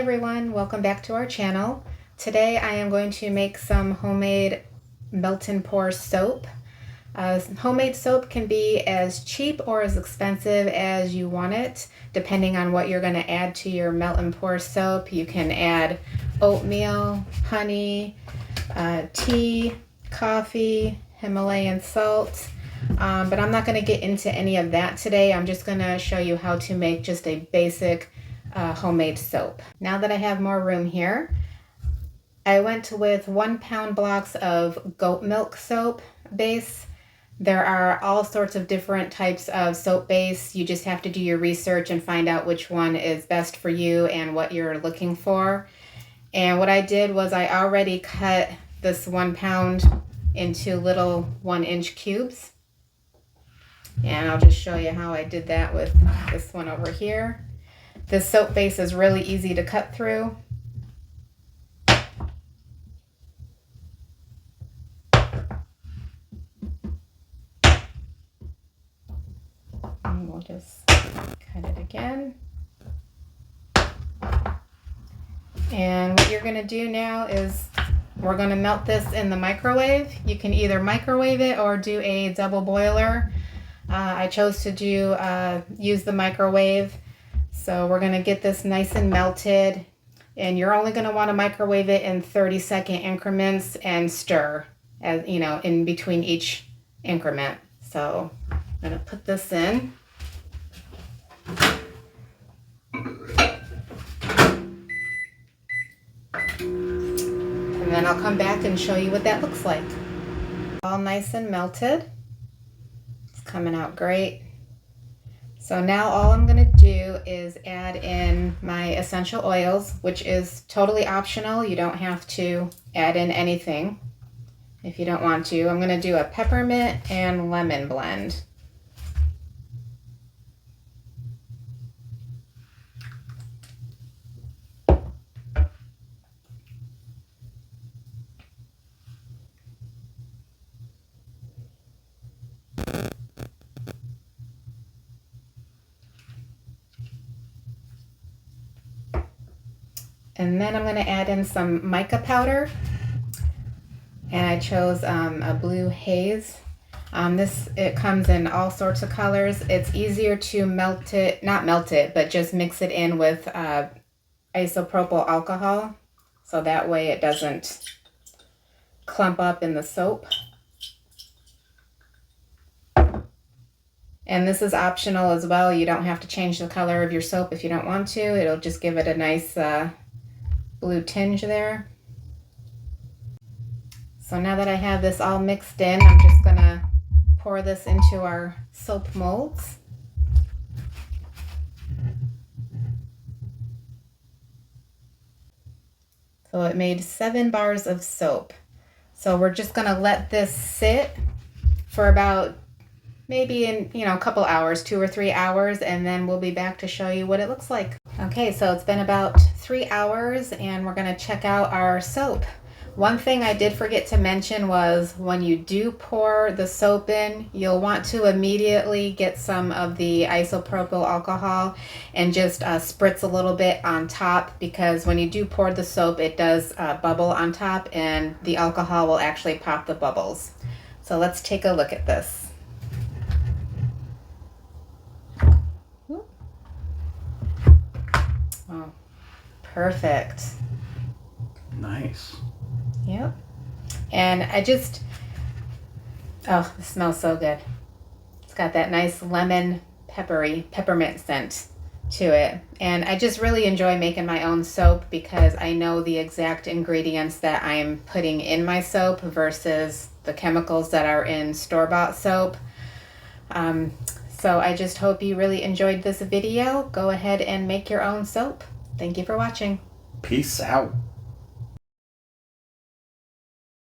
everyone, welcome back to our channel. Today I am going to make some homemade melt and pour soap. Homemade soap can be as cheap or as expensive as you want it, depending on what you're going to add to your melt and pour soap. You can add oatmeal, honey, tea, coffee, Himalayan salt, but I'm not going to get into any of that today. I'm just going to show you how to make just a basic homemade soap. Now that I have more room here, I went with 1 pound blocks of goat milk soap base. There are all sorts of different types of soap base. You just have to do your research and find out which one is best for you and what you're looking for. And what I did was I already cut this 1 pound into little 1-inch cubes. And I'll just show you how I did that with this one over here. This soap base is really easy to cut through. And we'll just cut it again. And what you're going to do now is we're going to melt this in the microwave. You can either microwave it or do a double boiler. I chose to use the microwave. So we're going to get this nice and melted, and you're only going to want to microwave it in 30-second increments and stir, as you know, in between each increment. So I'm going to put this in. And then I'll come back and show you what that looks like. All nice and melted. It's coming out great. So now all I'm going to do is add in my essential oils, which is totally optional. You don't have to add in anything if you don't want to. I'm going to do a peppermint and lemon blend. And then I'm going to add in some mica powder, and I chose a blue haze. It comes in all sorts of colors. It's easier to not melt it, but just mix it in with isopropyl alcohol, so that way it doesn't clump up in the soap. And this is optional as well. You don't have to change the color of your soap if you don't want to. It'll just give it a nice blue tinge there. So now that I have this all mixed in, I'm just going to pour this into our soap molds. So it made 7 bars of soap. So we're just going to let this sit for about maybe in a couple hours, 2 or 3 hours, and then we'll be back to show you what it looks like. Okay, so it's been about 3 hours and we're going to check out our soap. One thing I did forget to mention was when you do pour the soap in, you'll want to immediately get some of the isopropyl alcohol and just spritz a little bit on top, because when you do pour the soap, it does bubble on top and the alcohol will actually pop the bubbles. So let's take a look at this. Oh, perfect. Nice. Yep. And oh, it smells so good. It's got that nice lemon peppermint scent to it. And I just really enjoy making my own soap because I know the exact ingredients that I'm putting in my soap versus the chemicals that are in store-bought soap. So I just hope you really enjoyed this video. Go ahead and make your own soap. Thank you for watching. Peace out.